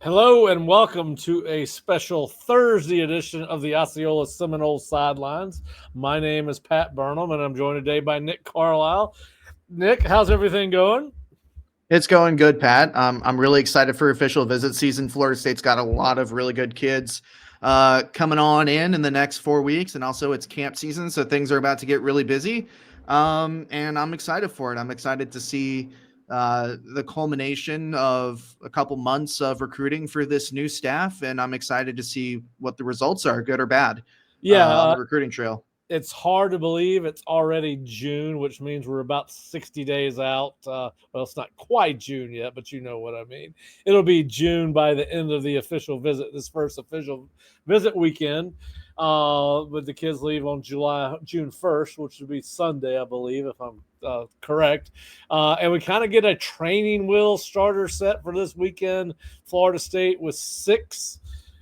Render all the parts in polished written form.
Hello and welcome to a special Thursday edition of the Osceola Seminole Sidelines. My name is Pat Burnham and I'm joined today by Nick Carlisle. Nick, how's everything going? It's going good, Pat. I'm really excited for official visit season. Florida State's got a lot of really good kids coming on in the next 4 weeks, and also it's camp season, so things are about to get really busy. And I'm excited for it. I'm excited to see the culmination of a couple months of recruiting for this new staff, and I'm excited to see what the results are, good or bad, Yeah, on the recruiting trail. it's hard to believe it's already June, which means we're about 60 days out. Well, it's not quite June yet, but you know what I mean. It'll be June by the end of the official visit, this first official visit weekend. But the kids leave on June 1st, which would be Sunday, I believe, if I'm correct. And we kind of get a training wheel starter set for this weekend. Florida State with six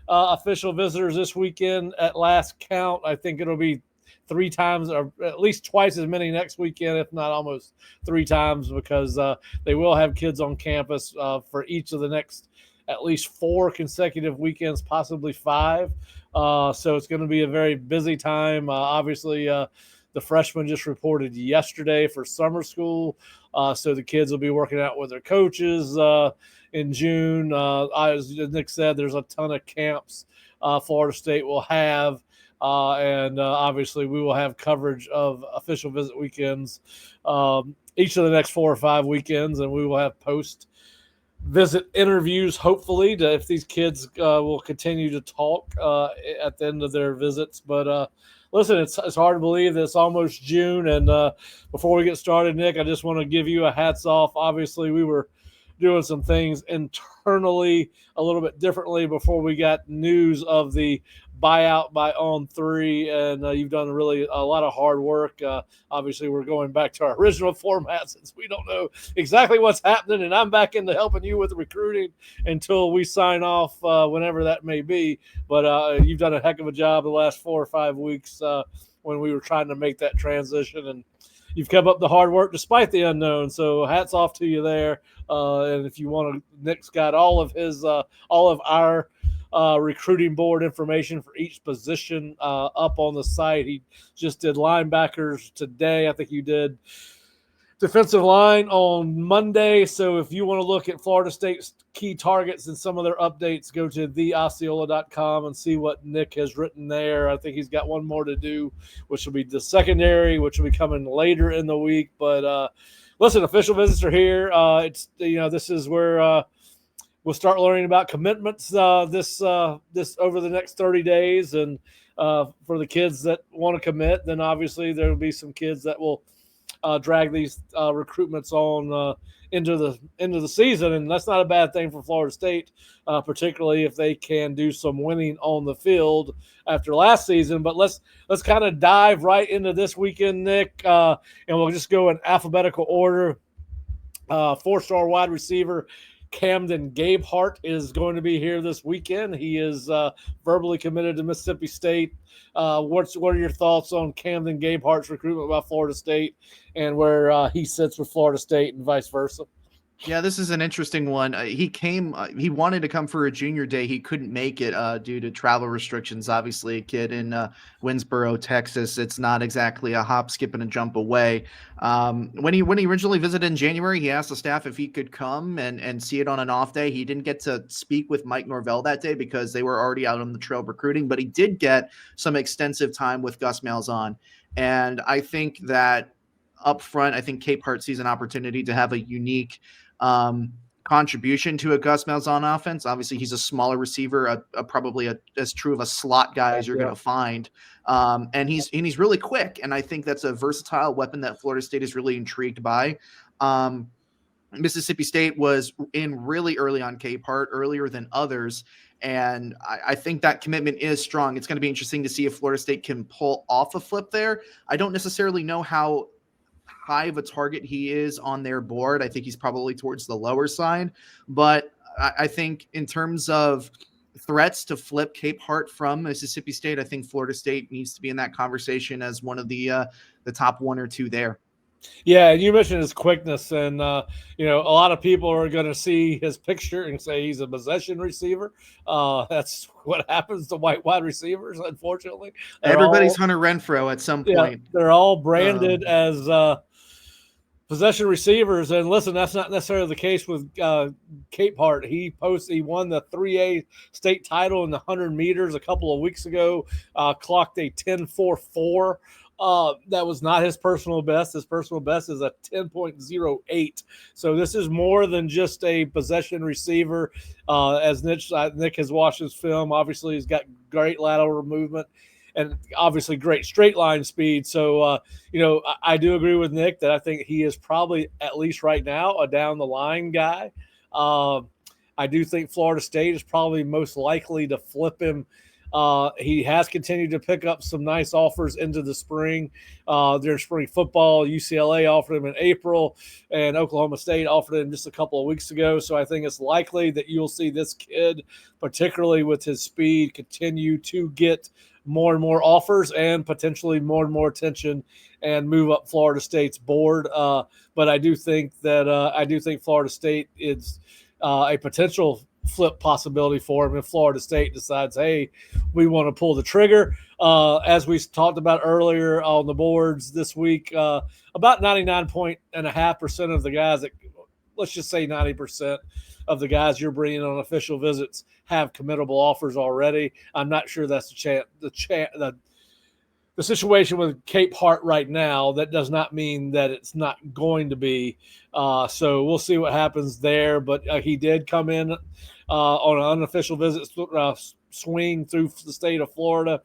official visitors this weekend at last count. I think it'll be three times or at least twice as many next weekend, if not almost three times, because they will have kids on campus for each of the next at least four consecutive weekends, possibly five. So it's going to be a very busy time. Obviously, the freshmen just reported yesterday for summer school. So the kids will be working out with their coaches in June. As Nick said, there's a ton of camps Florida State will have. And obviously, we will have coverage of official visit weekends each of the next 4 or 5 weekends, and we will have post visit interviews, hopefully, if these kids will continue to talk at the end of their visits. But listen, it's hard to believe that it's almost June. And before we get started, Nick, I just want to give you a hats off. Obviously, we were doing some things internally a little bit differently before we got news of the buyout by On3, and you've done really a lot of hard work. Obviously, we're going back to our original format since we don't know exactly what's happening, and I'm back into helping you with recruiting until we sign off, whenever that may be. But you've done a heck of a job the last 4 or 5 weeks when we were trying to make that transition, and you've kept up the hard work despite the unknown. So hats off to you there. And if you want to, Nick's got all of our recruiting board information for each position up on the site. He just did linebackers today. I think you did defensive line on Monday. So if you want to look at Florida State's key targets and some of their updates, go to theosceola.com and see what Nick has written there. I think he's got one more to do, which will be the secondary, which will be coming later in the week. But listen, official visits are here. This is where we'll start learning about commitments this over the next 30 days. And for the kids that want to commit, then obviously there will be some kids that will drag these recruitments on into the season, and that's not a bad thing for Florida State, particularly if they can do some winning on the field after last season. But let's kind of dive right into this weekend, Nick, and we'll just go in alphabetical order. Four-star wide receiver Camden Gabehart is going to be here this weekend. He is verbally committed to Mississippi State. What are your thoughts on Camden Gabehart's recruitment by Florida State and where he sits with Florida State and vice versa? Yeah, this is an interesting one. He wanted to come for a junior day. He couldn't make it due to travel restrictions. Obviously, a kid in Winsboro, Texas. It's not exactly a hop, skip, and a jump away. When he originally visited in January, he asked the staff if he could come and see it on an off day. He didn't get to speak with Mike Norvell that day because they were already out on the trail recruiting, but he did get some extensive time with Gus Malzahn. And I think that up front, I think Cape Hart sees an opportunity to have a unique contribution to a Gus Malzahn offense. Obviously, he's a smaller receiver, probably as true of a slot guy as you're going to find. And he's really quick. And I think that's a versatile weapon that Florida State is really intrigued by. Mississippi State was in really early on Cape Hart, earlier than others. And I think that commitment is strong. It's going to be interesting to see if Florida State can pull off a flip there. I don't necessarily know how high of a target he is on their board. I think he's probably towards the lower side, but I think in terms of threats to flip Cape Hart from Mississippi State, I think Florida State needs to be in that conversation as one of the top one or two there. Yeah, and you mentioned his quickness, and a lot of people are going to see his picture and say he's a possession receiver. That's what happens to white wide receivers. Unfortunately, they're Everybody's all Hunter Renfro at some yeah, point. they're all branded Um, as possession receivers. And listen, that's not necessarily the case with Cape Hart. He won the 3A state title in the 100 meters a couple of weeks ago. Clocked a 10.44. That was not his personal best. His personal best is a 10.08. So this is more than just a possession receiver. As Nick has watched his film, obviously he's got great lateral movement and obviously great straight line speed. So I do agree with Nick that I think he is probably, at least right now, a down the line guy. Um, I do think Florida State is probably most likely to flip him. He has continued to pick up some nice offers into the spring. There's spring football. UCLA offered him in April, and Oklahoma State offered him just a couple of weeks ago. So I think it's likely that you'll see this kid, particularly with his speed, continue to get more and more offers and potentially more and more attention and move up Florida State's board. But I do think Florida State is a potential flip possibility for him if Florida State decides, hey, we want to pull the trigger. As we talked about earlier on the boards this week, about 99.5% of the guys that, let's just say 90% of the guys you're bringing on official visits have committable offers already. I'm not sure that's the situation with Cape Hart right now. That does not mean that it's not going to be. So we'll see what happens there. But he did come in on an unofficial visit swing through the state of Florida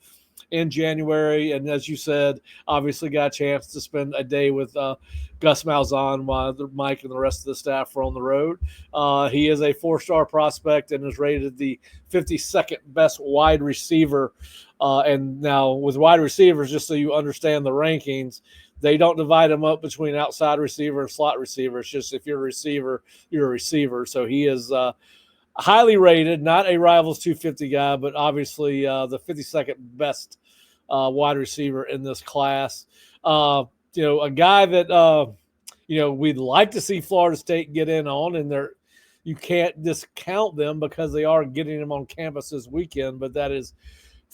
in January. And as you said, obviously got a chance to spend a day with Gus Malzahn while Mike and the rest of the staff were on the road. He is a 4-star prospect and is rated the 52nd best wide receiver. And now with wide receivers, just so you understand the rankings, they don't divide them up between outside receiver and slot receiver. It's just if you're a receiver, you're a receiver. So he is highly rated, not a Rivals 250 guy, but obviously the 52nd best wide receiver in this class. A guy that we'd like to see Florida State get in on, and you can't discount them because they are getting them on campus this weekend. But that is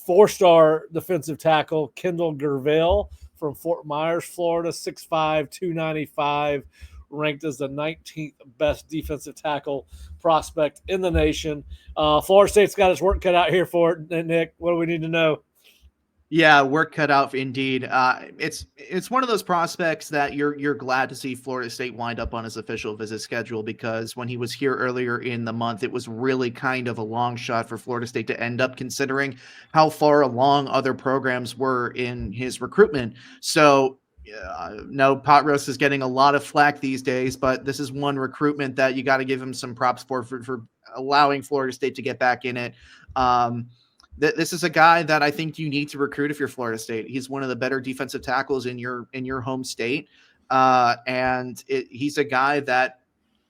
4-star defensive tackle Kendall Gerville from Fort Myers, Florida, 6'5", 295, ranked as the 19th best defensive tackle prospect in the nation. Florida State's got its work cut out here for it. Nick, what do we need to know? Yeah, work cut out indeed. It's one of those prospects that you're glad to see Florida State wind up on his official visit schedule, because when he was here earlier in the month, it was really kind of a long shot for Florida State to end up, considering how far along other programs were in his recruitment. So no, Pot Roast is getting a lot of flack these days, but this is one recruitment that you got to give him some props for allowing Florida State to get back in it. This is a guy that I think you need to recruit if you're Florida State. He's one of the better defensive tackles in your home state, and he's a guy that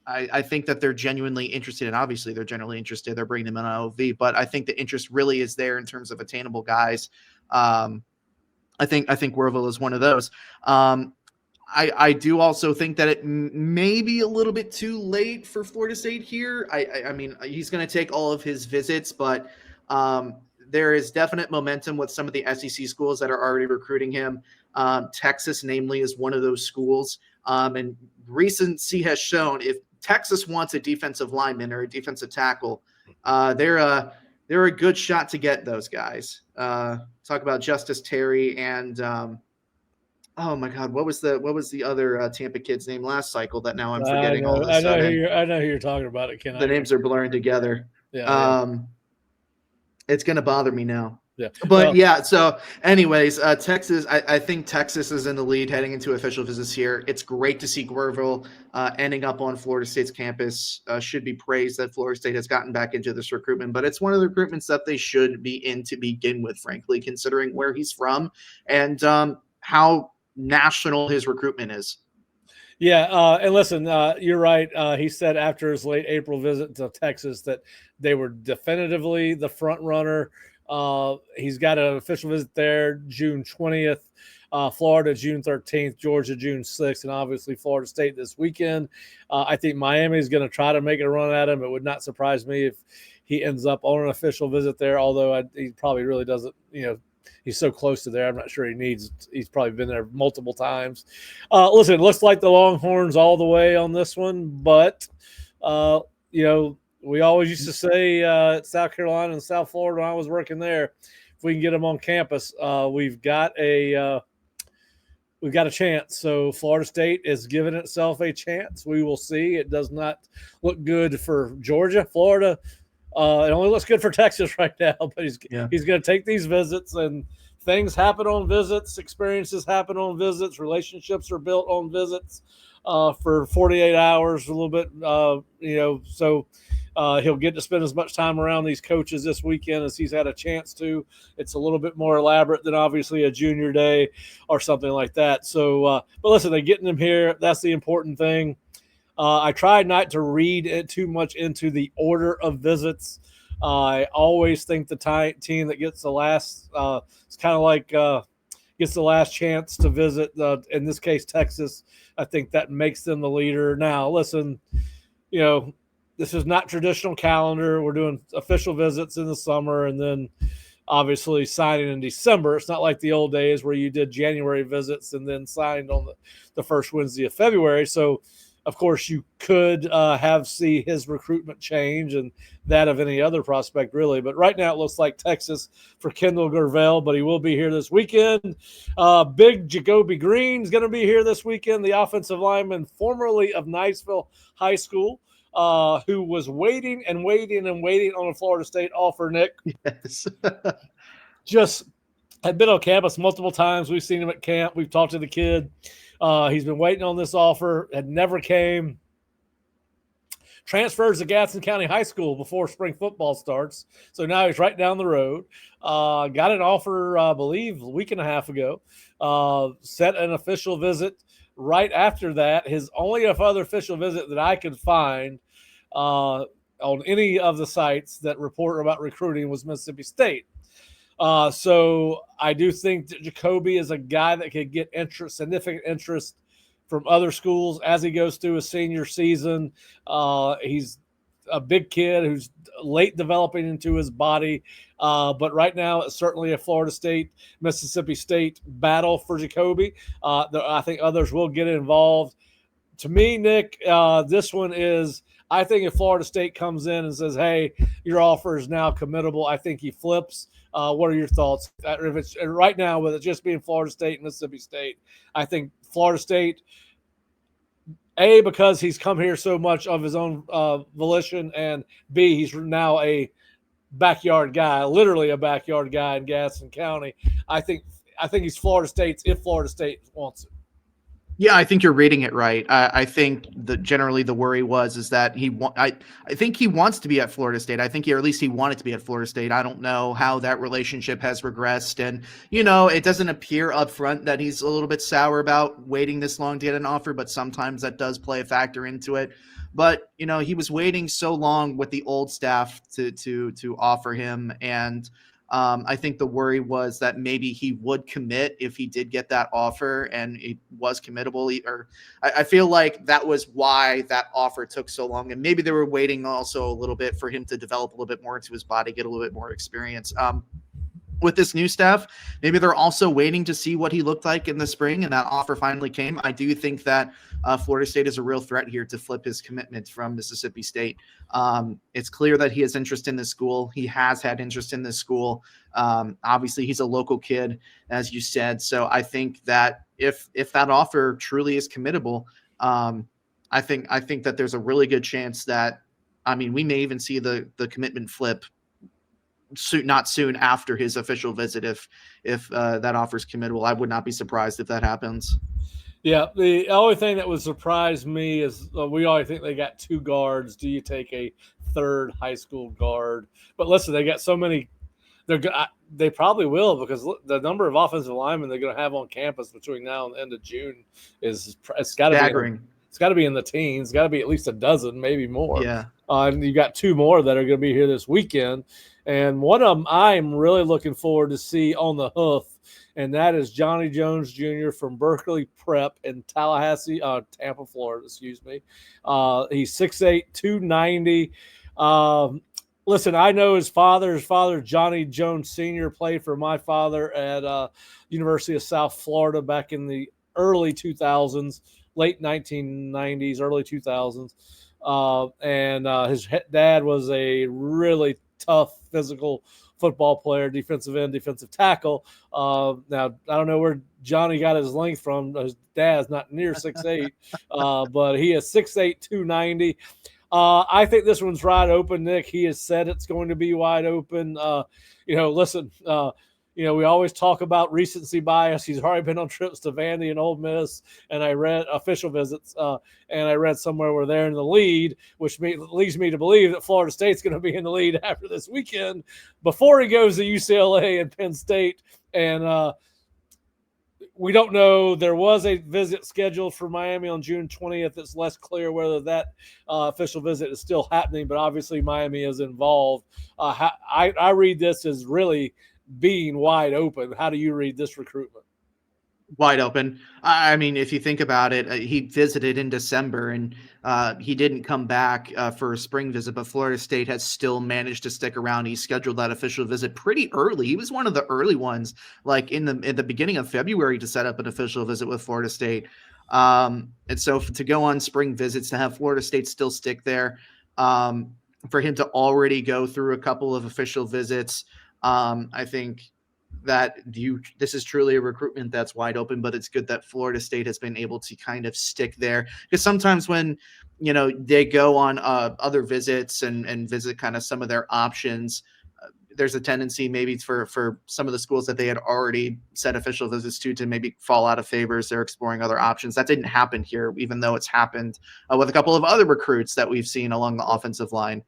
I think that they're genuinely interested in. Obviously, they're generally interested. They're bringing him in on OV, but I think the interest really is there in terms of attainable guys. I think Werville is one of those. I do also think that it may be a little bit too late for Florida State here. I mean, he's going to take all of his visits, but there is definite momentum with some of the SEC schools that are already recruiting him. Texas, namely, is one of those schools. And recency has shown if Texas wants a defensive lineman or a defensive tackle, they're a good shot to get those guys. Talk about Justice Terry and oh my God, what was the other Tampa kid's name last cycle that now I'm forgetting all of a sudden? I know who you're talking about. It The names are blurring together. Yeah. It's going to bother me now. Yeah. But yeah, so anyways, Texas, I think Texas is in the lead heading into official visits here. It's great to see Guerville ending up on Florida State's campus. Should be praised that Florida State has gotten back into this recruitment, but it's one of the recruitments that they should be in to begin with, frankly, considering where he's from and how national his recruitment is. Yeah, and listen, you're right. He said after his late April visit to Texas that they were definitively the front runner He's got an official visit there June 20th. Florida June 13th, Georgia June 6th, and obviously Florida State this weekend. I think Miami is going to try to make a run at him. It would not surprise me if he ends up on an official visit there, although he probably really doesn't, he's so close to there. I'm not sure he needs. He's probably been there multiple times. Listen, it looks like the Longhorns all the way on this one, but we always used to say at South Carolina and South Florida when I was working there, if we can get them on campus, we've got a chance. So Florida State is giving itself a chance. We will see. It does not look good for Georgia, Florida. It only looks good for Texas right now, but he's going to take these visits, and things happen on visits. Experiences happen on visits. Relationships are built on visits for 48 hours, a little bit, so he'll get to spend as much time around these coaches this weekend as he's had a chance to. It's a little bit more elaborate than obviously a junior day or something like that. So, but listen, they're getting him here. That's the important thing. I tried not to read it too much into the order of visits. I always think the team that gets the last, it's kind of like gets the last chance to visit, in this case, Texas. I think that makes them the leader. Now, listen, this is not traditional calendar. We're doing official visits in the summer and then obviously signing in December. It's not like the old days where you did January visits and then signed on the first Wednesday of February. So, of course, you could see his recruitment change and that of any other prospect, really. But right now it looks like Texas for Kendall Gervell, but he will be here this weekend. Big Jacoby Green's going to be here this weekend, the offensive lineman formerly of Niceville High School, who was waiting on a Florida State offer, Nick. Yes. Just had been on campus multiple times. We've seen him at camp. We've talked to the kid. He's been waiting on this offer, had never came. Transfers to Gadsden County High School before spring football starts. So now he's right down the road. Got an offer, I believe, a week and a half ago. Set an official visit right after that. His only other official visit that I could find on any of the sites that report about recruiting was Mississippi State. So I do think that Jacoby is a guy that could get significant interest from other schools as he goes through his senior season. He's a big kid who's late developing into his body. But right now it's certainly a Florida State, Mississippi State battle for Jacoby. I think others will get involved. To me, Nick, this one is, I think if Florida State comes in and says, hey, your offer is now committable, I think he flips. What are your thoughts? If it's right now, with it just being Florida State and Mississippi State, I think Florida State, A, because he's come here so much of his own volition, and B, he's now a backyard guy, literally a backyard guy in Gadsden County. I think he's Florida State's if Florida State wants it. Yeah, I think you're reading it right. I think that generally the worry is that I think he wants to be at Florida State. I think or at least he wanted to be at Florida State. I don't know how that relationship has regressed. And, it doesn't appear up front that he's a little bit sour about waiting this long to get an offer, but sometimes that does play a factor into it. But, he was waiting so long with the old staff to offer him. And I think the worry was that maybe he would commit if he did get that offer and it was committable. Or I feel like that was why that offer took so long. And maybe they were waiting also a little bit for him to develop a little bit more into his body, get a little bit more experience. With this new staff, maybe they're also waiting to see what he looked like in the spring, and that offer finally came. I do think that Florida State is a real threat here to flip his commitment from Mississippi State. It's clear that he has interest in this school. He has had interest in this school. Obviously, he's a local kid, as you said. So I think that if that offer truly is committable, I think that there's a really good chance that, we may even see the commitment flip not soon after his official visit. If that offer is committable, I would not be surprised if that happens. Yeah, the only thing that would surprise me is we always think they got two guards. Do you take a third high school guard? But listen, they got so many. They probably will, because the number of offensive linemen they're going to have on campus between now and the end of June it's got to be. It's got to be in the teens. It's got to be at least a dozen, maybe more. Yeah. And you got two more that are going to be here this weekend. And one of them I'm really looking forward to see on the hoof, and that is Johnny Jones Jr. from Berkeley Prep in Tallahassee, Tampa, Florida. Excuse me. He's 6'8", 290. Listen, I know his father. His father, Johnny Jones Sr., played for my father at University of South Florida back in the early 2000s, late 1990s, early 2000s. And his dad was a really tough, physical football player, defensive end, defensive tackle. Now, I don't know where Johnny got his length from. His dad's not near 6'8", but he is 6'8", 290. I think this one's wide open, Nick. He has said it's going to be wide open. Listen, we always talk about recency bias. He's already been on trips to Vandy and Ole Miss, and I read official visits, and I read somewhere where they're in the lead, which leads me to believe that Florida State's going to be in the lead after this weekend before he goes to UCLA and Penn State. And we don't know. There was a visit scheduled for Miami on June 20th. It's less clear whether that official visit is still happening, but obviously Miami is involved. I read this as really being wide open. How do you read this recruitment? Wide open. I mean, if you think about it, he visited in December and he didn't come back for a spring visit, but Florida State has still managed to stick around. He scheduled that official visit pretty early. He was one of the early ones, like in the beginning of February, to set up an official visit with Florida State. And so to go on spring visits, to have Florida State still stick there, for him to already go through a couple of official visits, I think that this is truly a recruitment that's wide open, but it's good that Florida State has been able to kind of stick there, because sometimes when they go on other visits and visit kind of some of their options, there's a tendency maybe for some of the schools that they had already set official visits to maybe fall out of favor as they're exploring other options. That didn't happen here, even though it's happened with a couple of other recruits that we've seen along the offensive line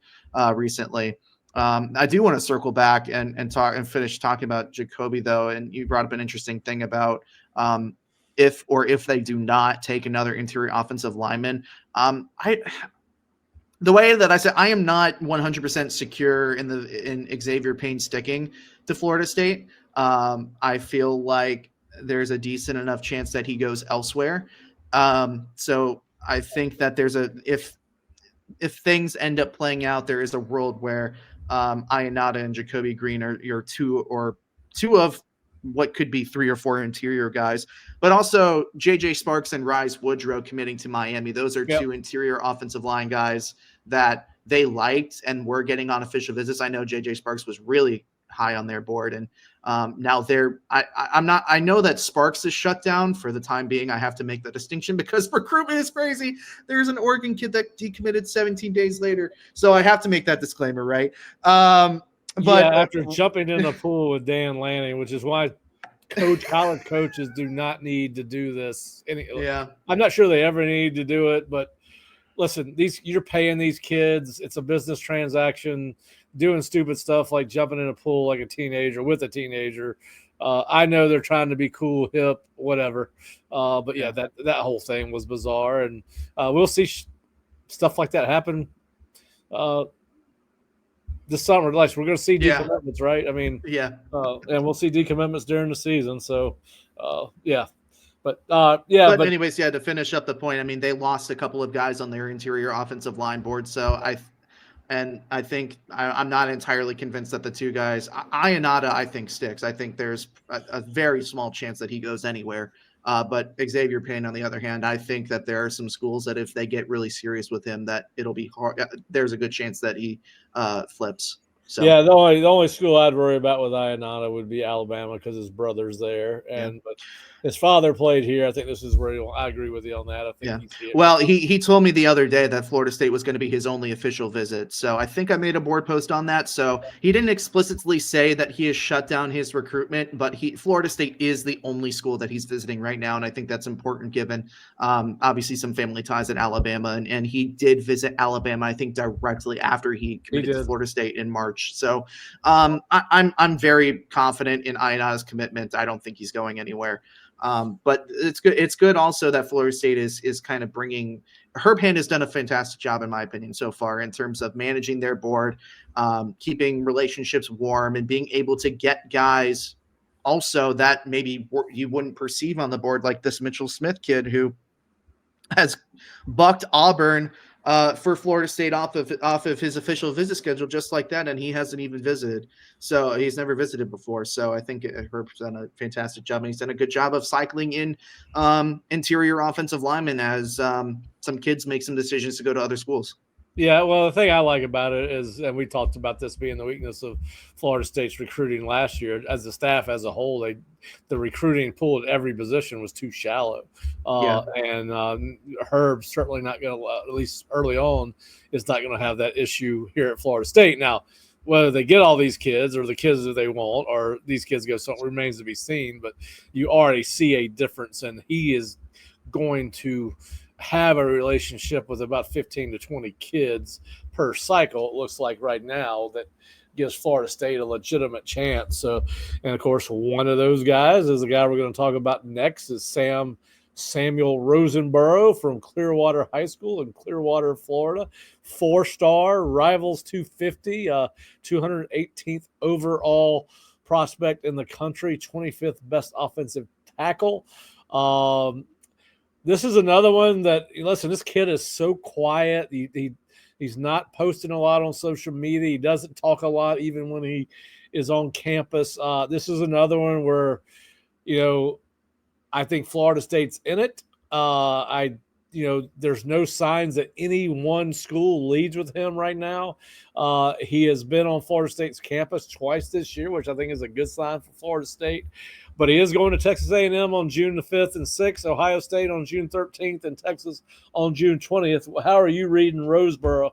recently. I do want to circle back and talk and finish talking about Jacoby, though. And you brought up an interesting thing about if they do not take another interior offensive lineman. The way that I said, I am not 100% secure in Xavier Payne sticking to Florida State. I feel like there's a decent enough chance that he goes elsewhere. So I think that if things end up playing out, there is a world where Ionata and Jacoby Green are your two of what could be 3 or 4 interior guys, but also JJ Sparks and Rise Woodrow committing to Miami. Those are two interior offensive line guys that they liked and were getting on official visits. I know JJ Sparks was really high on their board, and now I know that Sparks is shut down for the time being. I have to make the distinction because recruitment is crazy. There's an Oregon kid that decommitted 17 days later, so I have to make that disclaimer, right? But after jumping in the pool with Dan Lanning, which is why college coaches do not need to do this. I'm not sure they ever need to do it, but listen, you're paying these kids. It's a business transaction. Doing stupid stuff like jumping in a pool like a teenager with a teenager. I know they're trying to be cool, hip, whatever. But that whole thing was bizarre, and we'll see stuff like that happen this summer. Like we're going to see decommitments, right? I mean, and we'll see decommitments during the season. So, But anyways, to finish up the point, I mean, they lost a couple of guys on their interior offensive line board, so I think I'm not entirely convinced that the two guys, Ionata, I think sticks. I think there's a very small chance that he goes anywhere. But Xavier Payne, on the other hand, I think that there are some schools that if they get really serious with him, that it'll be hard. There's a good chance that he flips. So the only school I'd worry about with Ionata would be Alabama because his brother's there, but his father played here. I think this is where I agree with you on that. I think well, he told me the other day that Florida State was going to be his only official visit. So I think I made a board post on that. So he didn't explicitly say that he has shut down his recruitment, but Florida State is the only school that he's visiting right now. And I think that's important given obviously some family ties in Alabama. And he did visit Alabama, I think, directly after he committed to Florida State in March. So I'm very confident in Ionata's commitment. I don't think he's going anywhere. But it's good. It's good also that Florida State is kind of bringing Herb Hand has done a fantastic job, in my opinion, so far in terms of managing their board, keeping relationships warm, and being able to get guys also that maybe you wouldn't perceive on the board, like this Mitchell Smith kid who has bucked Auburn for Florida State off of his official visit schedule just like that, and he hasn't even visited. So he's never visited before. So I think Herb's done a fantastic job, and he's done a good job of cycling in interior offensive linemen as some kids make some decisions to go to other schools. Yeah, well, the thing I like about it is, and we talked about this being the weakness of Florida State's recruiting last year, as the staff as a whole, the recruiting pool at every position was too shallow. And Herb's certainly not going to, at least early on, is not going to have that issue here at Florida State. Now, whether they get all these kids or the kids that they want, or these kids go something remains to be seen, but you already see a difference, and he is going to have a relationship with about 15 to 20 kids per cycle, it looks like right now, that gives Florida State a legitimate chance. So, and of course, one of those guys is the guy we're going to talk about next is Samuel Rosenborough from Clearwater High School in Clearwater, Florida. 4-star, Rivals 250, 218th overall prospect in the country, 25th best offensive tackle. This is another one that, listen, this kid is so quiet. He's not posting a lot on social media. He doesn't talk a lot even when he is on campus. This is another one where, I think Florida State's in it. There's no signs that any one school leads with him right now. He has been on Florida State's campus twice this year, which I think is a good sign for Florida State. But he is going to Texas A&M on June the 5th and 6th, Ohio State on June 13th, and Texas on June 20th. How are you reading Roseboro?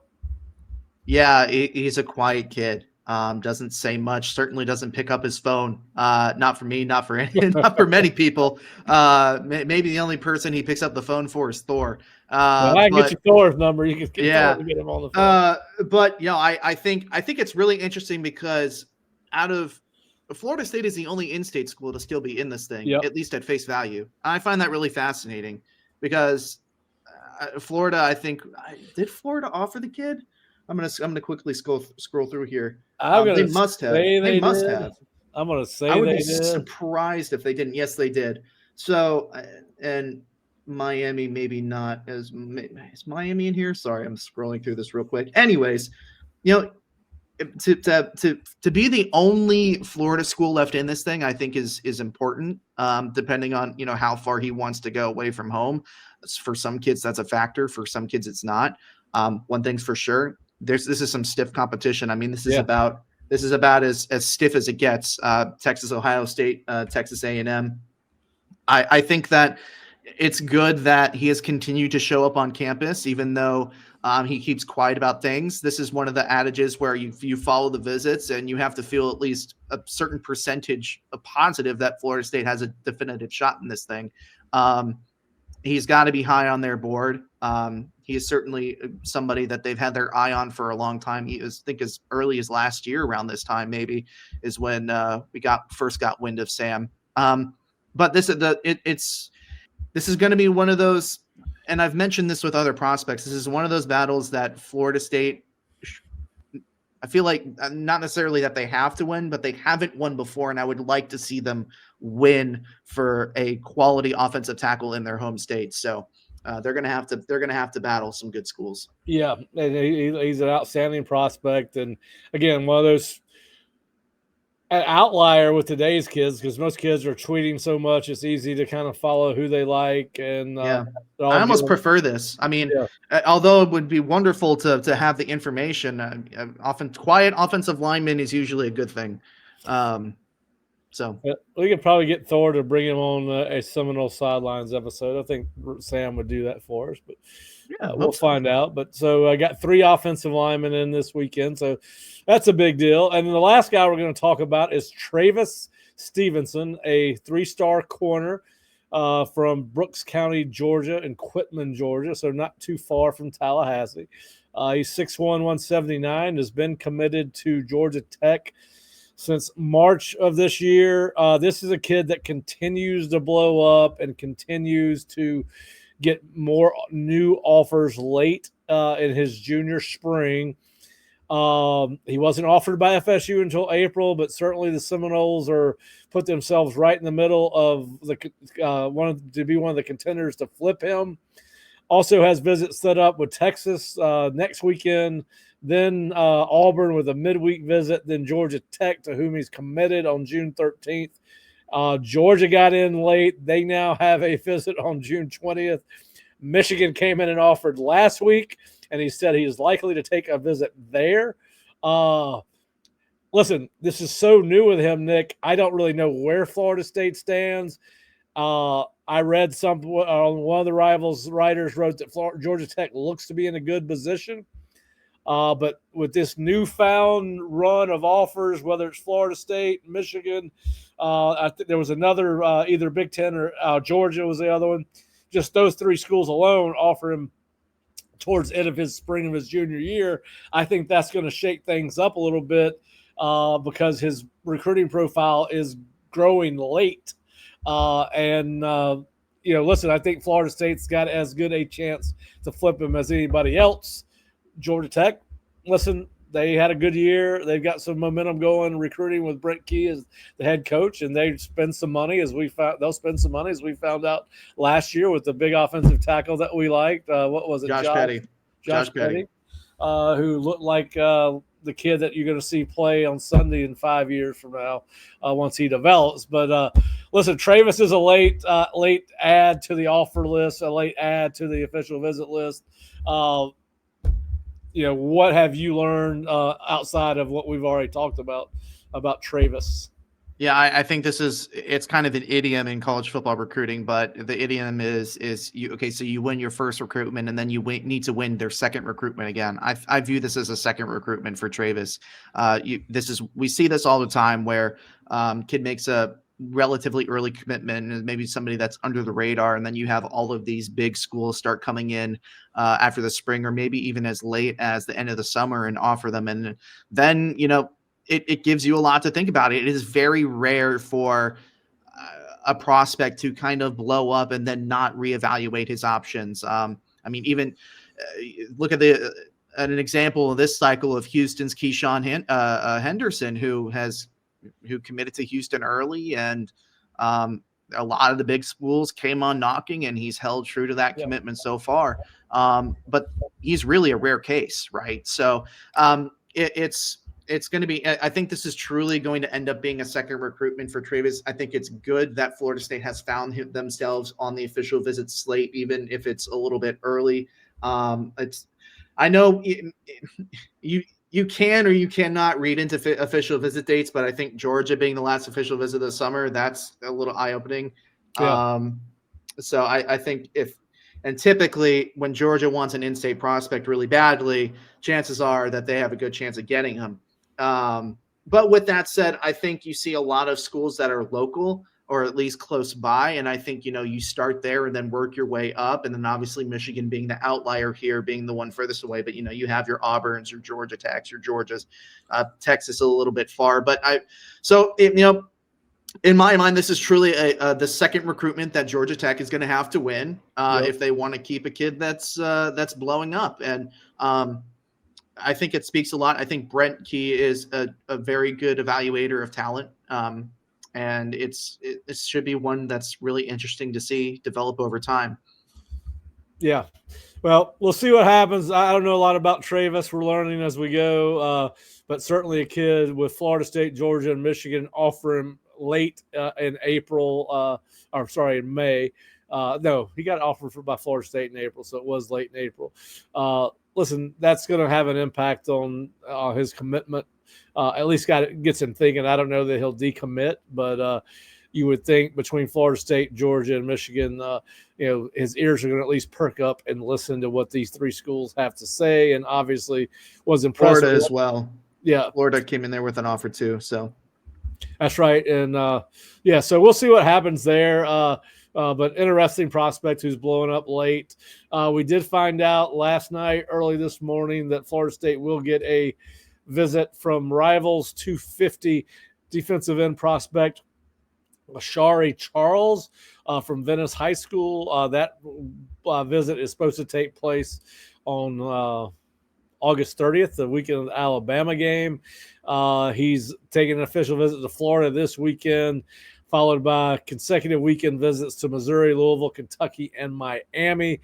Yeah, he's a quiet kid. Doesn't say much. Certainly doesn't pick up his phone. Not for me. Not for not for many people. Maybe the only person he picks up the phone for is Thor. I can get you Thor's number. You can get Thor to get him on the phone. But I think it's really interesting because out of Florida State is the only in-state school to still be in this thing, at least at face value. I find that really fascinating because Florida, I think, did Florida offer the kid? I'm gonna quickly scroll through here. They must have. They must have. I'm gonna say I would be surprised if they didn't. Yes, they did. So, and Miami, maybe not. Is Miami in here? Sorry, I'm scrolling through this real quick. Anyways, to be the only Florida school left in this thing, I think is important. Depending on how far he wants to go away from home. For some kids, that's a factor. For some kids, it's not. One thing's for sure. This is some stiff competition. I mean, this is about as stiff as it gets. Texas, Ohio State, Texas A&M. I think that it's good that he has continued to show up on campus, even though he keeps quiet about things. This is one of the adages where you follow the visits and you have to feel at least a certain percentage of positive that Florida State has a definitive shot in this thing. He's got to be high on their board. He is certainly somebody that they've had their eye on for a long time. I think as early as last year, around this time, maybe is when we first got wind of Sam. But this is going to be one of those, and I've mentioned this with other prospects. This is one of those battles that Florida State, I feel like not necessarily that they have to win, but they haven't won before, and I would like to see them win for a quality offensive tackle in their home state. So they're going to have to battle some good schools. Yeah, and he's an outstanding prospect, and again, one of those an outlier with today's kids because most kids are tweeting so much. It's easy to kind of follow who they like, and I almost prefer this. I mean, although it would be wonderful to have the information, often quiet offensive lineman is usually a good thing. So we could probably get Thor to bring him on a Seminole Sidelines episode. I think Sam would do that for us, but we'll find out. But so I got 3 offensive linemen in this weekend, so that's a big deal. And then the last guy we're going to talk about is Travis Stevenson, a 3-star corner from Brooks County, Georgia, and Quitman, Georgia, so not too far from Tallahassee. He's 6'1", 179, has been committed to Georgia Tech since March of this year. This is a kid that continues to blow up and continues to get more new offers late in his junior spring. He wasn't offered by FSU until April, but certainly the Seminoles are put themselves right in the middle of the wanted to be one of the contenders to flip him. Also has visits set up with Texas next weekend, then Auburn with a midweek visit, then Georgia Tech, to whom he's committed on June 13th. Georgia got in late. They now have a visit on June 20th. Michigan came in and offered last week, and he said he's likely to take a visit there. Listen, this is so new with him, Nick. I don't really know where Florida State stands. I read some on one of the Rivals writers wrote that Georgia Tech looks to be in a good position. But with this newfound run of offers, whether it's Florida State, Michigan, I think there was another, either Big Ten or Georgia was the other one. Just those three schools alone offer him towards the end of his spring of his junior year. I think that's going to shake things up a little bit because his recruiting profile is growing late. Listen, I think Florida State's got as good a chance to flip him as anybody else. Georgia Tech, listen, they had a good year. They've got some momentum going, recruiting with Brent Key as the head coach, and they spend some money they'll spend some money as we found out last year with the big offensive tackle that we liked. What was it? Josh Petty. Josh Petty, who looked like the kid that you're going to see play on Sunday in 5 years from now once he develops. But listen, Travis is a late add to the offer list, a late add to the official visit list. What have you learned outside of what we've already talked about Travis? Yeah, I think it's kind of an idiom in college football recruiting, but the idiom is so you win your first recruitment and then you need to win their second recruitment again. I view this as a second recruitment for Travis. We see this all the time where kid makes a relatively early commitment and maybe somebody that's under the radar, and then you have all of these big schools start coming in after the spring or maybe even as late as the end of the summer and offer them, and then it gives you a lot to think about. It is very rare for a prospect to kind of blow up and then not reevaluate his options. Even look at an example of this cycle of Houston's Keyshawn Henderson, who committed to Houston early, and a lot of the big schools came on knocking, and he's held true to that commitment so far. But he's really a rare case, right? So it's going to be, I think this is truly going to end up being a second recruitment for Travis. I think it's good that Florida State has found themselves on the official visit slate, even if it's a little bit early. I know you can or you cannot read into official visit dates, but I think Georgia being the last official visit of the summer, that's a little eye-opening. Yeah. So I think typically when Georgia wants an in-state prospect really badly, chances are that they have a good chance of getting him. But with that said, I think you see a lot of schools that are local or at least close by. And I think, you start there and then work your way up. And then obviously Michigan being the outlier here, being the one furthest away. But, you have your Auburns, your Georgia Techs, your Georgias, Texas a little bit far. But in my mind, this is truly the second recruitment that Georgia Tech is going to have to win if they want to keep a kid that's blowing up. And I think it speaks a lot. I think Brent Key is a very good evaluator of talent. And it should be one that's really interesting to see develop over time. Yeah. Well, we'll see what happens. I don't know a lot about Travis. We're learning as we go. But certainly a kid with Florida State, Georgia, and Michigan offer him late in April. In May. No, he got offered by Florida State in April, so it was late in April. Listen, that's going to have an impact on his commitment. At least gets him thinking. I don't know that he'll decommit, but you would think between Florida State, Georgia, and Michigan, his ears are going to at least perk up and listen to what these three schools have to say. And obviously was impressed. Florida as well. Yeah. Florida came in there with an offer too. So that's right. And so we'll see what happens there. But interesting prospect who's blowing up late. We did find out last night, early this morning, that Florida State will get a visit from Rivals 250 defensive end prospect Ashari Charles from Venice High School. That visit is supposed to take place on August 30th, the weekend of the Alabama game. He's taking an official visit to Florida this weekend, followed by consecutive weekend visits to Missouri, Louisville, Kentucky, and Miami.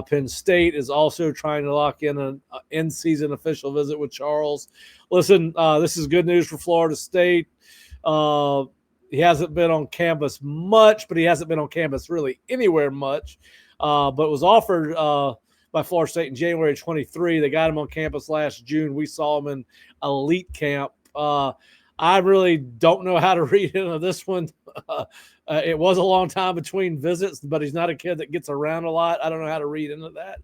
Penn State is also trying to lock in an in-season official visit with Charles. Listen, this is good news for Florida State. He hasn't been on campus much, but he hasn't been on campus really anywhere much. But was offered by Florida State in January 23. They got him on campus last June. We saw him in elite camp. I really don't know how to read into this one. It was a long time between visits, but he's not a kid that gets around a lot. I don't know how to read into that.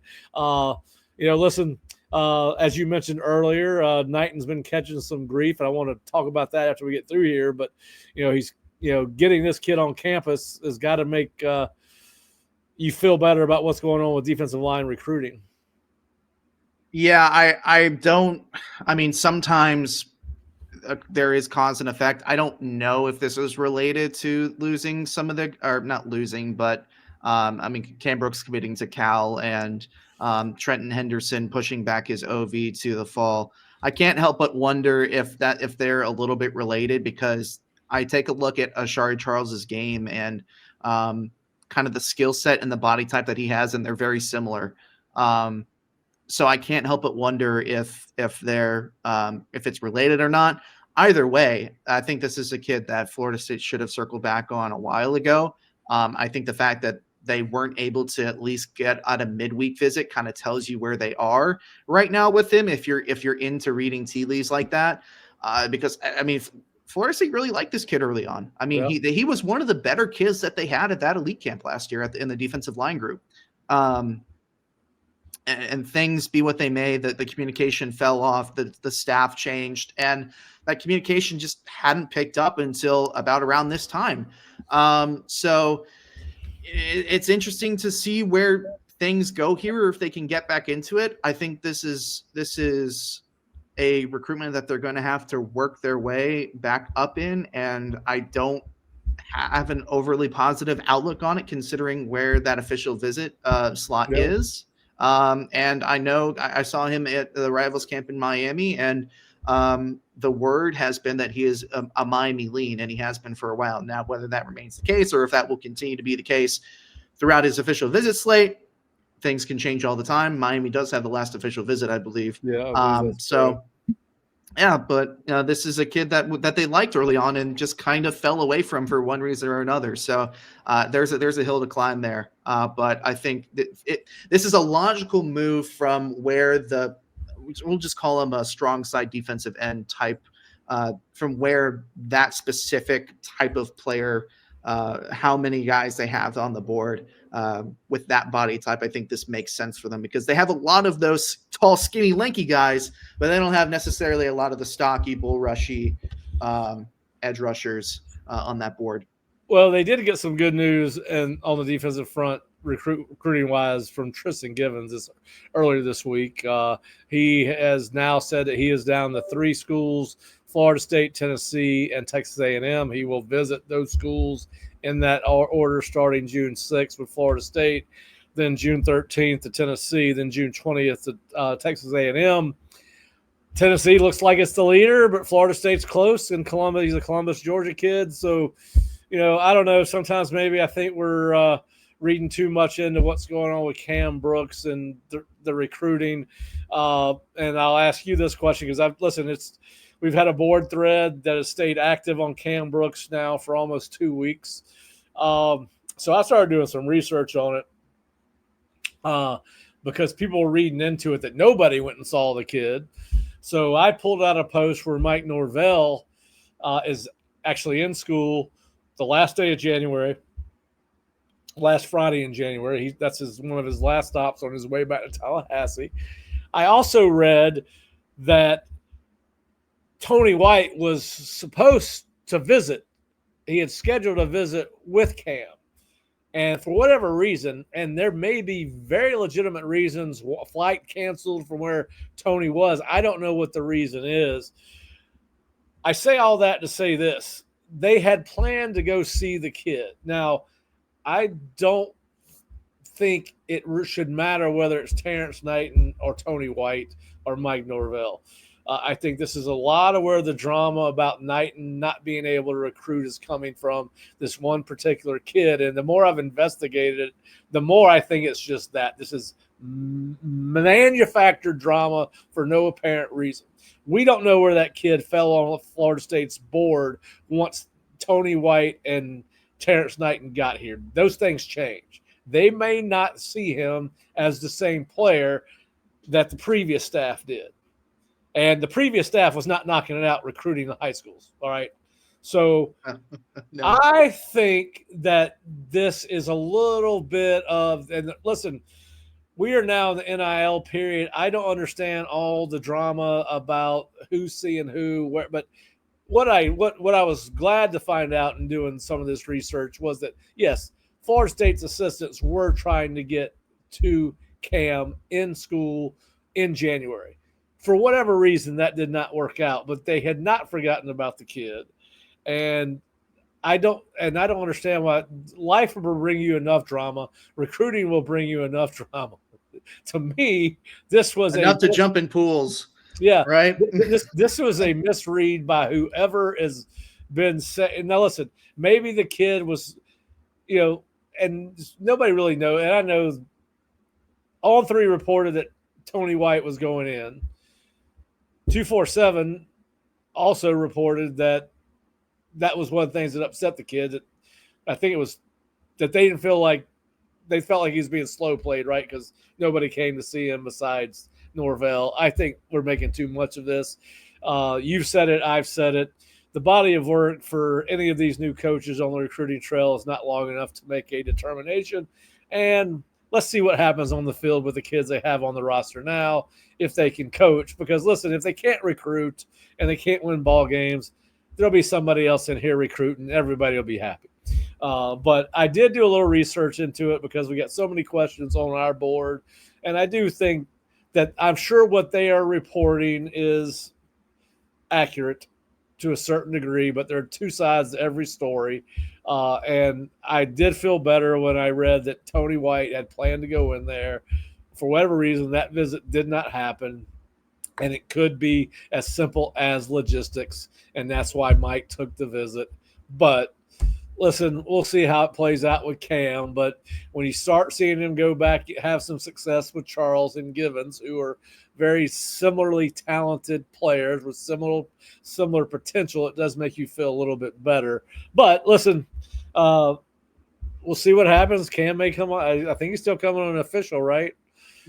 Listen, as you mentioned earlier, Knighton's been catching some grief, and I want to talk about that after we get through here. But he's getting this kid on campus has got to make you feel better about what's going on with defensive line recruiting. Yeah, I don't. I mean, sometimes there is cause and effect. I don't know if this is related to losing some of the, or not losing, but Cam Brooks committing to Cal and Trenton Henderson pushing back his OV to the fall. I can't help but wonder if they're a little bit related, because I take a look at Ashari Charles's game and kind of the skill set and the body type that he has, and they're very similar. So I can't help but wonder if they're if it's related or not. Either way, I think this is a kid that Florida State should have circled back on a while ago. I think the fact that they weren't able to at least get on a midweek visit kind of tells you where they are right now with him. If you're into reading tea leaves like that, because I mean, Florida State really liked this kid early on. I mean, he was one of the better kids that they had at that elite camp last year in the defensive line group. And things be what they may, the communication fell off, the staff changed, and that communication just hadn't picked up until about around this time. So it's interesting to see where things go here, or if they can get back into it. I think this is a recruitment that they're going to have to work their way back up in, and I don't have an overly positive outlook on it, considering where that official visit slot is. And I know I saw him at the Rivals camp in Miami, and the word has been that he is a Miami lean, and he has been for a while now. Whether that remains the case or if that will continue to be the case throughout his official visit slate, things can change all the time. Miami does have the last official visit, I believe. Yeah. Yeah, but this is a kid that they liked early on and just kind of fell away from for one reason or another. So there's a hill to climb there. But I think this is a logical move from where we'll just call him a strong side defensive end type, from where that specific type of player, how many guys they have on the board with that body type. I think this makes sense for them because they have a lot of those tall, skinny, lanky guys, but they don't have necessarily a lot of the stocky, bull rushy edge rushers on that board. Well, they did get some good news on the defensive front, recruiting wise, from Tristan Givens earlier this week. He has now said that he is down to 3 schools: Florida State, Tennessee, and Texas A&M. He will visit those schools in that order, starting June 6th with Florida State, then June 13th to Tennessee, then June 20th to Texas A&M. Tennessee looks like it's the leader, but Florida State's close, and he's a Columbus, Georgia kid. So, I don't know. Sometimes maybe I think we're reading too much into what's going on with Cam Brooks and the recruiting. And I'll ask you this question because we've had a board thread that has stayed active on Cam Brooks now for almost 2 weeks. So I started doing some research on it because people were reading into it that nobody went and saw the kid. So I pulled out a post where Mike Norvell is actually in school the last day of January, last Friday in January. That's one of his last stops on his way back to Tallahassee. I also read that Tony White was supposed to visit. He had scheduled a visit with Cam. And for whatever reason, and there may be very legitimate reasons, flight canceled from where Tony was. I don't know what the reason is. I say all that to say this. they had planned to go see the kid. Now, I don't think it should matter whether it's Terrence Knighton or Tony White or Mike Norvell. I think this is a lot of where the drama about Knighton not being able to recruit is coming from, this one particular kid. And the more I've investigated it, the more I think it's just that. This is manufactured drama for no apparent reason. We don't know where that kid fell on Florida State's board once Tony White and Terrence Knighton got here. Those things change. They may not see him as the same player that the previous staff did. And the previous staff was not knocking it out recruiting the high schools. All right. So no. I think that this is a little bit of, and listen, we are now in the NIL period. I don't understand all the drama about who's seeing who, where, but what I was glad to find out in doing some of this research was that, yes, Florida State's assistants were trying to get to Cam in school in January. For whatever reason, that did not work out, but they had not forgotten about the kid. And I don't understand why. Life will bring you enough drama. Recruiting will bring you enough drama. To me, this was enough to jump in pools. Yeah, right. This was a misread by whoever has been said. Now, listen, maybe the kid was, and nobody really knows. And I know all three reported that Tony White was going in. 247 also reported that was one of the things that upset the kid. That I think it was that they didn't feel like they felt like he was being slow played, right? Because nobody came to see him besides Norvell. I think we're making too much of this. You've said it. I've said it. The body of work for any of these new coaches on the recruiting trail is not long enough to make a determination. And let's see what happens on the field with the kids they have on the roster now, if they can coach. Because, listen, if they can't recruit and they can't win ball games, there'll be somebody else in here recruiting. Everybody will be happy. But I did do a little research into it because we got so many questions on our board. And I do think that I'm sure what they are reporting is accurate to a certain degree, but there are two sides to every story. And I did feel better when I read that Tony White had planned to go in there. For whatever reason, that visit did not happen. And it could be as simple as logistics. And that's why Mike took the visit. But listen, we'll see how it plays out with Cam. But when you start seeing him go back, have some success with Charles and Givens, who are very similarly talented players with similar potential, it does make you feel a little bit better. But listen, we'll see what happens. Cam may come on. I think he's still coming on an official, right?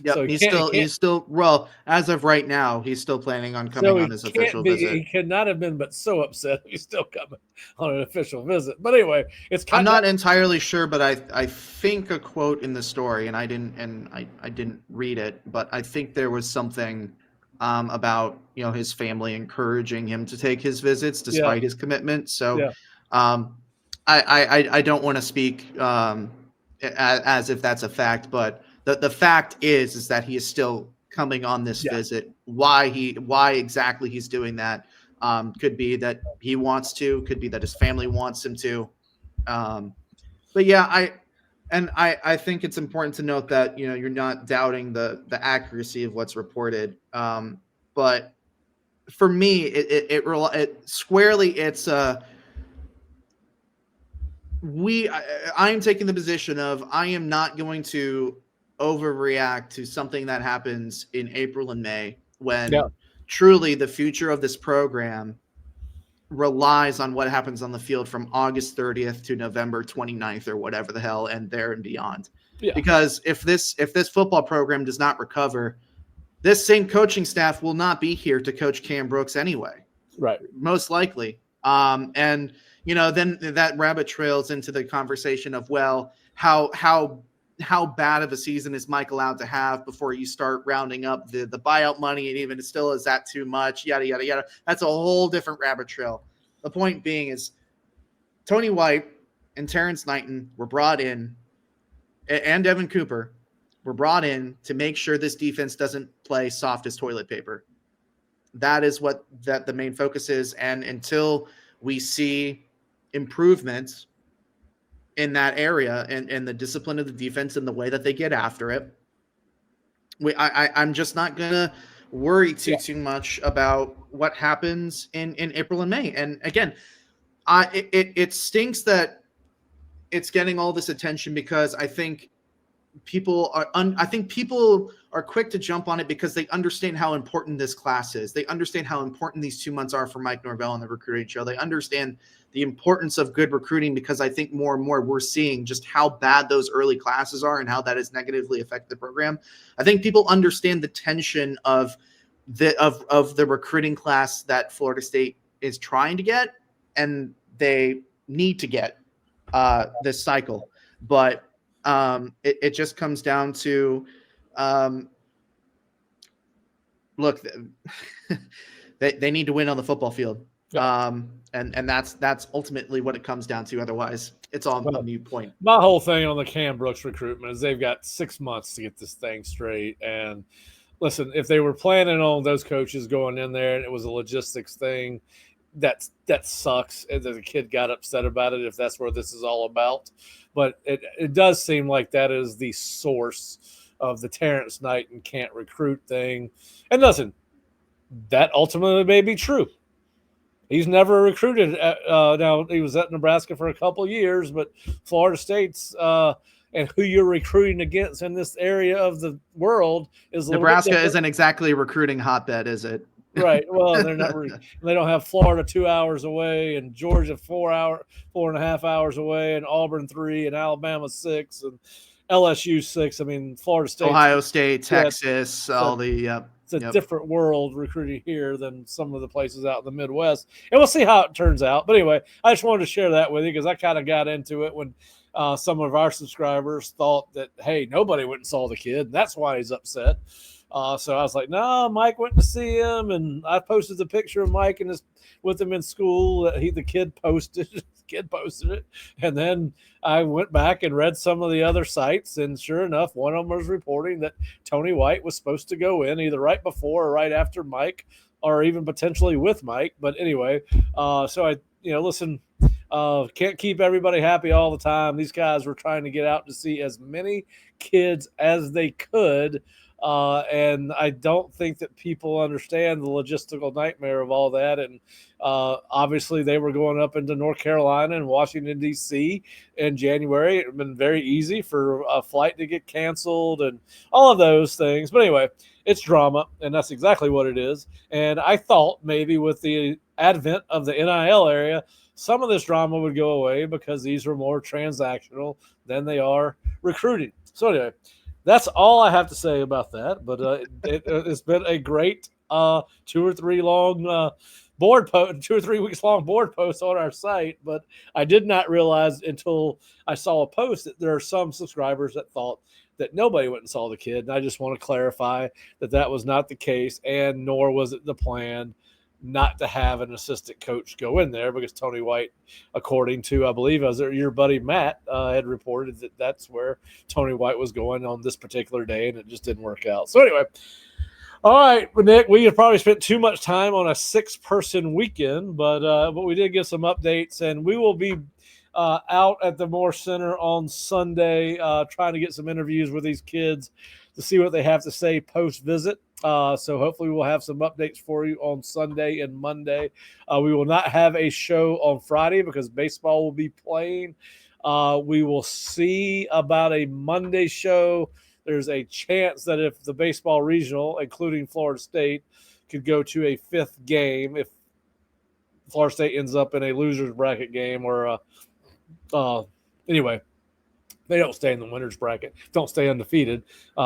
Yeah, so he's still well, as of right now, he's still planning on coming on his official visit. He could not have been but so upset if he's still coming on an official visit. But anyway, I'm not entirely sure, but I think a quote in the story, and I didn't read it, but I think there was something about his family encouraging him to take his visits despite his commitment. So I don't want to speak as if that's a fact, but the fact is that he is still coming on this visit. Why exactly he's doing that could be that he wants to, could be that his family wants him to. But yeah, I think it's important to note that you're not doubting the accuracy of what's reported. But for me, it squarely it's I'm taking the position of I am not going to overreact to something that happens in April and May when truly the future of this program relies on what happens on the field from August 30th to November 29th or whatever the hell and there and beyond. Because if this football program does not recover, this same coaching staff will not be here to coach Cam Brooks anyway. Right. Most likely. And then that rabbit trails into the conversation of, well, how bad of a season is Mike allowed to have before you start rounding up the buyout money, and even still, is that too much? Yada, yada, yada. That's a whole different rabbit trail. The point being is Tony White and Terrence Knighton were brought in, and Devin Cooper were brought in to make sure this defense doesn't play soft as toilet paper. That is what the main focus is. And until we see improvements in that area and the discipline of the defense and the way that they get after it, I'm just not gonna worry too much about what happens in April and May. And again, it stinks that it's getting all this attention because I think people are quick to jump on it because they understand how important this class is. They understand how important these 2 months are for Mike Norvell and the recruiting trail. They understand the importance of good recruiting because I think more and more we're seeing just how bad those early classes are and how that has negatively affected the program. I think people understand the tension of the recruiting class that Florida State is trying to get and they need to get this cycle. But it just comes down to look, they need to win on the football field. Yeah. And that's ultimately what it comes down to. Otherwise, it's all a moot point. My whole thing on the Cam Brooks recruitment is they've got 6 months to get this thing straight. And listen, if they were planning on those coaches going in there and it was a logistics thing, that sucks. And the kid got upset about it if that's what this is all about. But it does seem like that is the source of the Terrence Knighton can't recruit thing. And listen, that ultimately may be true. He's never recruited. Now, he was at Nebraska for a couple of years, but Florida State's and who you're recruiting against in this area of the world is Nebraska isn't exactly a recruiting hotbed, is it? Right. Well, they're not. They don't have Florida 2 hours away, and Georgia 4.5 hours away, and Auburn 3, and Alabama 6, and LSU 6. I mean, Florida State, Ohio State, Texas, all the. It's a different world recruiting here than some of the places out in the Midwest, and we'll see how it turns out. But anyway, I just wanted to share that with you because I kind of got into it when some of our subscribers thought that, hey, nobody went and saw the kid, and that's why he's upset. So I was like, no, Mike went to see him, and I posted the picture of Mike and with him in school. The kid posted it, and then I went back and read some of the other sites, and sure enough, one of them was reporting that Tony White was supposed to go in either right before or right after Mike, or even potentially with Mike. But anyway, so I, listen. Can't keep everybody happy all the time. These guys were trying to get out to see as many kids as they could. And I don't think that people understand the logistical nightmare of all that. And obviously, they were going up into North Carolina and Washington, D.C. in January. It had been very easy for a flight to get canceled and all of those things. But anyway, it's drama, and that's exactly what it is. And I thought maybe with the advent of the NIL area, some of this drama would go away because these are more transactional than they are recruiting. So anyway, that's all I have to say about that. But it's been a great 2 or 3 long board post, 2 or 3 weeks long board post on our site. But I did not realize until I saw a post that there are some subscribers that thought that nobody went and saw the kid. And I just want to clarify that that was not the case, and nor was it the plan not to have an assistant coach go in there, because Tony White, according to, I believe, as your buddy Matt had reported, that that's where Tony White was going on this particular day, and it just didn't work out. So anyway, all right, Nick, we have probably spent too much time on a 6-person weekend, but we did get some updates, and we will be out at the Moore Center on Sunday trying to get some interviews with these kids to see what they have to say post-visit. So hopefully we'll have some updates for you on Sunday and Monday. We will not have a show on Friday because baseball will be playing. We will see about a Monday show. There's a chance that if the baseball regional, including Florida State, could go to a 5th game, if Florida State ends up in a loser's bracket game, or anyway, they don't stay in the winners bracket, don't stay undefeated.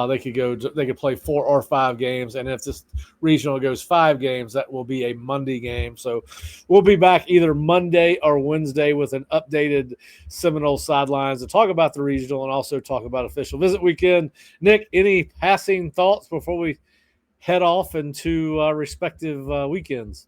They could play 4 or 5 games. And if this regional goes 5 games, that will be a Monday game. So we'll be back either Monday or Wednesday with an updated Seminole Sidelines to talk about the regional and also talk about official visit weekend. Nick, any passing thoughts before we head off into respective weekends?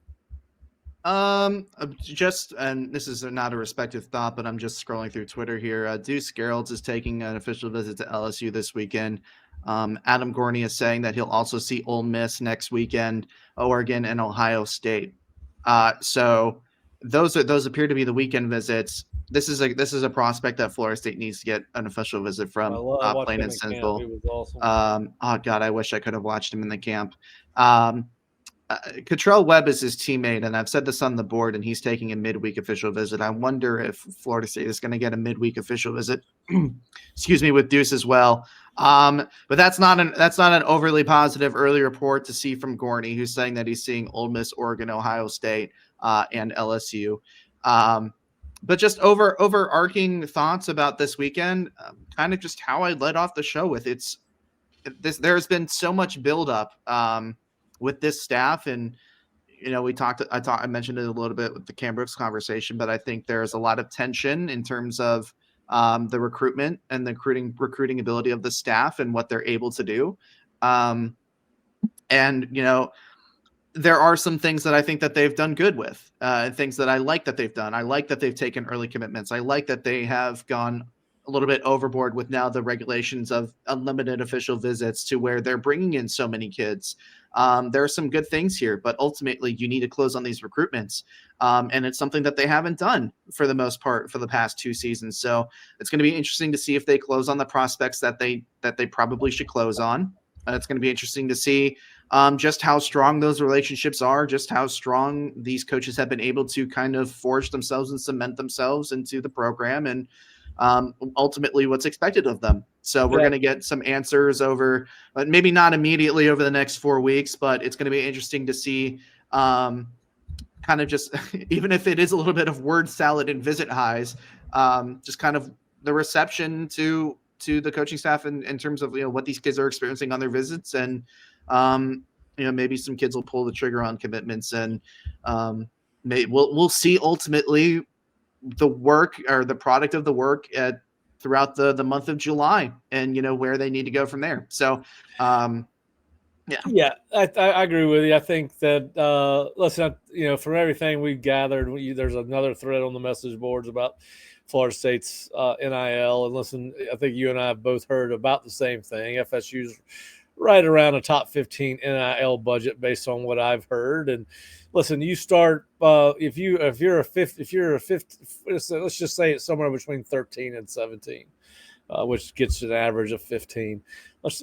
Just, and this is not a respective thought, but I'm just scrolling through Twitter here. Deuce Gerald's is taking an official visit to LSU this weekend. Adam Gorney is saying that he'll also see Ole Miss next weekend, Oregon, and Ohio State. So those appear to be the weekend visits. This is a prospect that Florida State needs to get an official visit I from, love watching plain him and in camp. He simple. was awesome. Oh God, I wish I could have watched him in the camp. Um, Cottrell Webb is his teammate, and I've said this on the board, and he's taking a midweek official visit. I wonder if Florida State is going to get a midweek official visit. Excuse me, with Deuce as well. But that's not an overly positive early report to see from Gorney, who's saying that he's seeing Ole Miss, Oregon, Ohio State, and LSU. But just overarching thoughts about this weekend, kind of just how I led off the show with there's been so much buildup with this staff, and I mentioned it a little bit with the Cam Brooks conversation, but I think there's a lot of tension in terms of the recruitment and the recruiting ability of the staff and what they're able to do. And there are some things that I think that they've done good with, and things that I like that they've done. I like that they've taken early commitments. I like that they have gone a little bit overboard with now the regulations of unlimited official visits to where they're bringing in so many kids. There are some good things here, but ultimately you need to close on these recruitments. And it's something that they haven't done for the most part for the past 2 seasons. So it's going to be interesting to see if they close on the prospects that they probably should close on. It's going to be interesting to see just how strong those relationships are, just how strong these coaches have been able to kind of forge themselves and cement themselves into the program, and ultimately what's expected of them. So we're going to get some answers over, maybe not immediately over the next 4 weeks, but it's going to be interesting to see kind of just, even if it is a little bit of word salad and visit highs, just kind of the reception to the coaching staff in terms of what these kids are experiencing on their visits, and maybe some kids will pull the trigger on commitments, and we'll see ultimately the work or the product of the work throughout the month of July, and where they need to go from there. So yeah, I agree with you. I think that listen, from everything we've gathered, there's another thread on the message boards about Florida State's NIL, and listen, I think you and I have both heard about the same thing. FSU's right around a top 15 NIL budget based on what I've heard. And listen, you start if you're a fifth, let's just say it's somewhere between 13 and 17. Which gets an average of 15.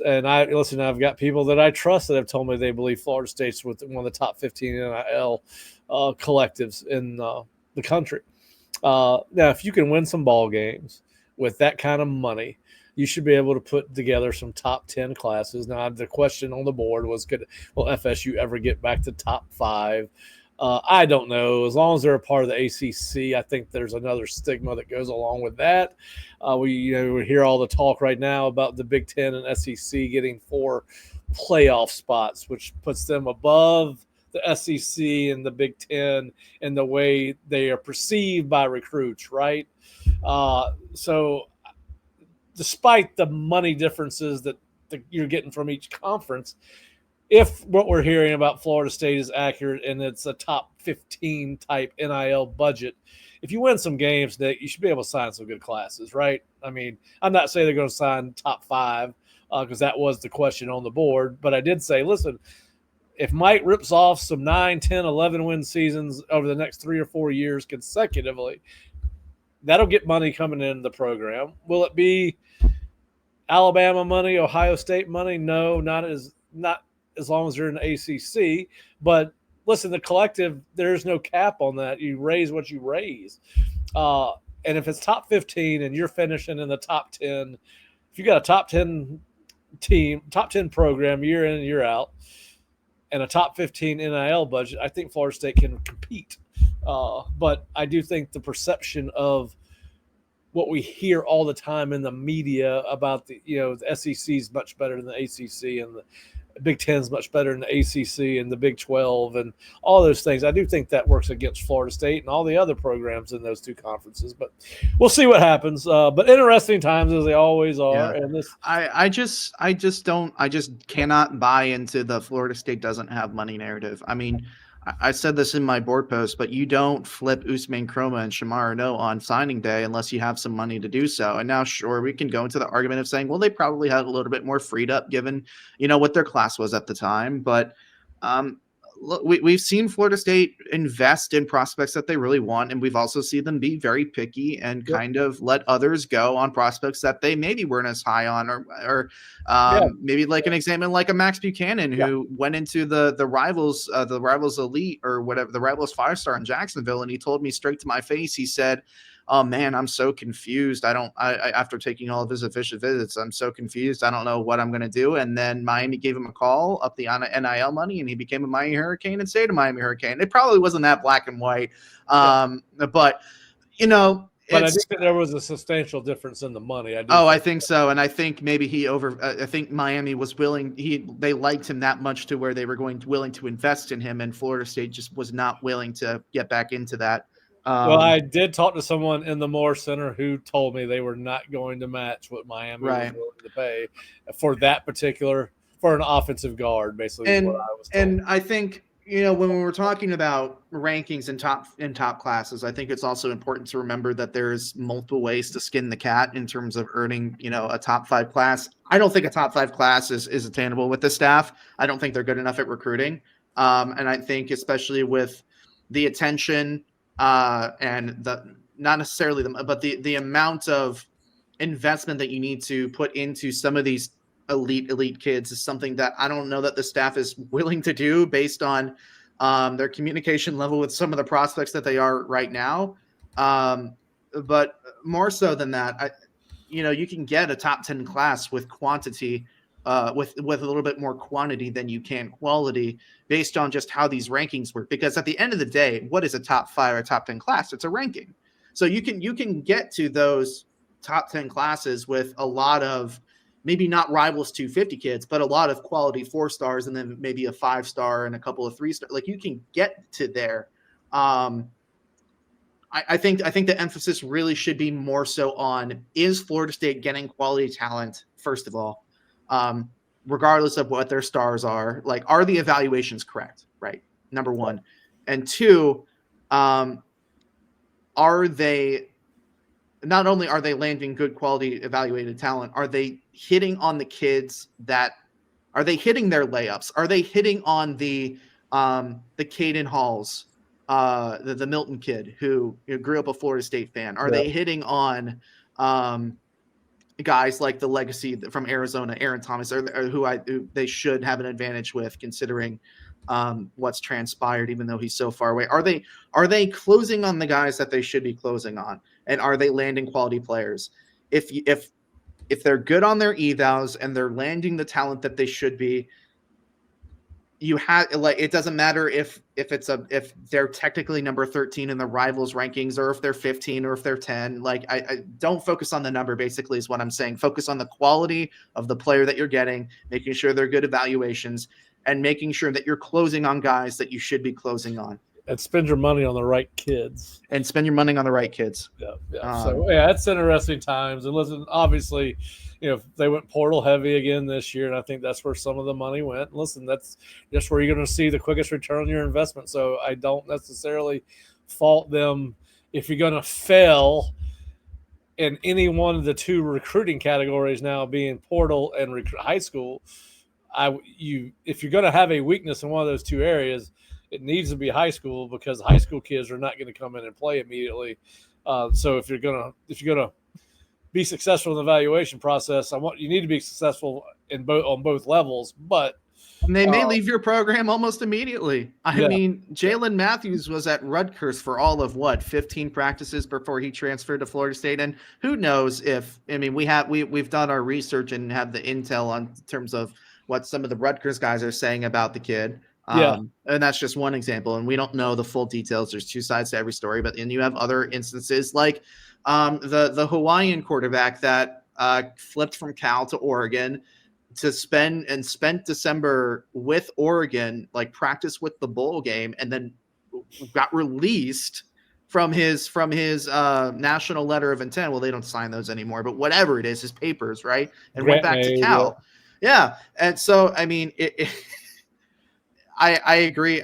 And I've got people that I trust that have told me they believe Florida State's with one of the top 15 NIL collectives in the country. Now, if you can win some ball games with that kind of money, you should be able to put together some top 10 classes. Now, the question on the board was, will FSU ever get back to top 5? I don't know. As long as they're a part of the ACC, I think there's another stigma that goes along with that. We hear all the talk right now about the Big Ten and SEC getting 4 playoff spots, which puts them above the SEC and the Big Ten in the way they are perceived by recruits, right? So despite the money differences that you're getting from each conference, if what we're hearing about Florida State is accurate and it's a top 15 type NIL budget, if you win some games, Nick, you should be able to sign some good classes, right? I mean, I'm not saying they're going to sign top 5 because that was the question on the board. But I did say, listen, if Mike rips off some 9, 10, 11 win seasons over the next 3 or 4 years consecutively, that'll get money coming into the program. Will it be Alabama money, Ohio State money? No, not as long as you're in the ACC. But listen, the collective, there's no cap on that. You raise what you raise. And if it's top 15 and you're finishing in the top 10, if you got a top 10 team, top 10 program year in and year out, and a top 15 NIL budget, I think Florida State can compete. But I do think the perception of what we hear all the time in the media about the SEC is much better than the ACC, and the Big Ten is much better than the ACC and the Big 12 and all those things. I do think that works against Florida State and all the other programs in those 2 conferences, but we'll see what happens. But interesting times as they always are. Yeah. And this, I just cannot buy into the Florida State doesn't have money narrative. I mean, I said this in my board post, but you don't flip Usman Kroma and Shamar No on signing day unless you have some money to do so. And now, sure, we can go into the argument of saying, well, they probably had a little bit more freed up given, what their class was at the time. But look, we've seen Florida State invest in prospects that they really want, and we've also seen them be very picky and Yep. kind of let others go on prospects that they maybe weren't as high on, or Yeah. maybe like an example like a Max Buchanan Yeah. who went into the rivals elite or whatever, the rivals 5-star in Jacksonville, and he told me straight to my face. He said, "Oh man, I'm so confused. After taking all of his official visits, I'm so confused. I don't know what I'm going to do." And then Miami gave him a call up the NIL money, and he became a Miami Hurricane and stayed a Miami Hurricane. It probably wasn't that black and white, Yeah. but But I do it's. think there was a substantial difference in the money. I do Oh, I think. think so, and I think maybe I think Miami was willing. They liked him that much to where they were willing to invest in him, and Florida State just was not willing to get back into that. Well, I did talk to someone in the Moore Center who told me they were not going to match what Miami was Right. willing to pay for that particular for an offensive guard. Basically, is what I was told. And I think when we're talking about rankings in top classes, I think it's also important to remember that there's multiple ways to skin the cat in terms of earning a top 5 class. I don't think a top 5 class is attainable with the staff. I don't think they're good enough at recruiting, and I think especially with the attention and the not necessarily but the amount of investment that you need to put into some of these elite kids is something that I don't know that the staff is willing to do based on their communication level with some of the prospects that they are right now. But more so than that, you can get a top 10 class with quantity, with a little bit more quantity than you can quality based on just how these rankings work. Because at the end of the day, what is a top 5 or top 10 class? It's a ranking. So you can get to those top 10 classes with a lot of maybe not rivals 250 kids, but a lot of quality 4-stars and then maybe a 5-star and a couple of 3-star. Like you can get to there. I think the emphasis really should be more so on, is Florida State getting quality talent, first of all, regardless of what their stars are. Like, are the evaluations correct? Right. Number one. And two, are they not only are they landing good quality evaluated talent, are they hitting on the kids that are they hitting their layups? Are they hitting on the Caden Halls, the Milton kid who grew up a Florida State fan? Are they hitting on guys like the legacy from Arizona, Aaron Thomas, or who they should have an advantage with, considering what's transpired, even though he's so far away? Are they closing on the guys that they should be closing on, and are they landing quality players? If they're good on their evals and they're landing the talent that they should be, you have, like, it doesn't matter if they're technically number 13 in the rivals rankings, or if they're 15 or if they're 10. Like, I don't focus on the number, basically, is what I'm saying. Focus on the quality of the player that you're getting, making sure they're good evaluations, and making sure that you're closing on guys that you should be closing on. And spend your money on the right kids. And spend your money on the right kids. Yeah. So it's interesting times. And listen, obviously, they went portal heavy again this year, and I think that's where some of the money went. And listen, that's just where you're going to see the quickest return on your investment. So I don't necessarily fault them if you're going to fail in any one of the two recruiting categories now, being portal and high school. If you're going to have a weakness in one of those two areas, it needs to be high school, because high school kids are not going to come in and play immediately. So if you're gonna be successful in the evaluation process, you need to be successful on both levels. But and they may leave your program almost immediately. I mean, Jalen Matthews was at Rutgers for all of 15 practices before he transferred to Florida State. And who knows we've done our research and have the intel on terms of what some of the Rutgers guys are saying about the kid. And that's just one example. And we don't know the full details. There's two sides to every story. But then you have other instances like the Hawaiian quarterback that flipped from Cal to Oregon to spent December with Oregon, like practice with the bowl game, and then got released from his national letter of intent. Well, they don't sign those anymore, but whatever it is, his papers, right? And went back to Cal. Yeah. And so, I mean, I agree.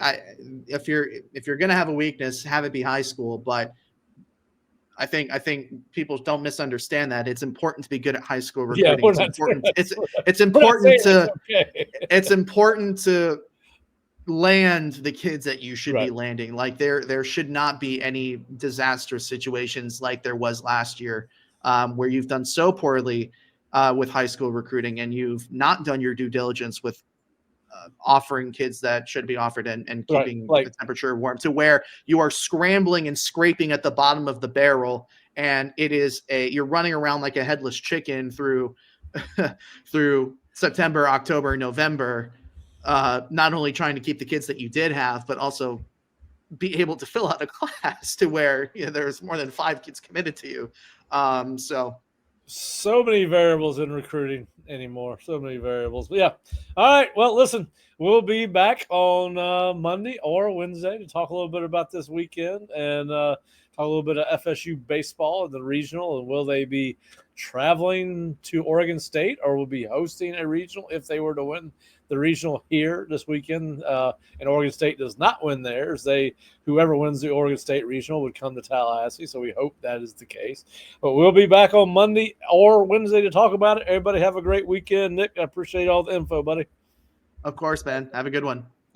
If you're going to have a weakness, have it be high school. But I think people don't misunderstand that it's important to be good at high school recruiting. It's important to land the kids that you should be Right. landing. Like there should not be any disastrous situations like there was last year, where you've done so poorly with high school recruiting and you've not done your due diligence with offering kids that should be offered and Right. keeping the Like, temperature warm, to where you are scrambling and scraping at the bottom of the barrel, and you're running around like a headless chicken through through September, October, November, not only trying to keep the kids that you did have, but also be able to fill out a class to where there's more than 5 kids committed to you. so many variables in recruiting anymore. So many variables. But yeah. All right. Well, listen, we'll be back on Monday or Wednesday to talk a little bit about this weekend and talk a little bit of FSU baseball and the regional. And will they be traveling to Oregon State or will be hosting a regional if they were to win the regional here this weekend? And Oregon State does not win theirs. Whoever wins the Oregon State regional would come to Tallahassee. So we hope that is the case. But we'll be back on Monday or Wednesday to talk about it. Everybody have a great weekend. Nick, I appreciate all the info, buddy. Of course, man. Have a good one.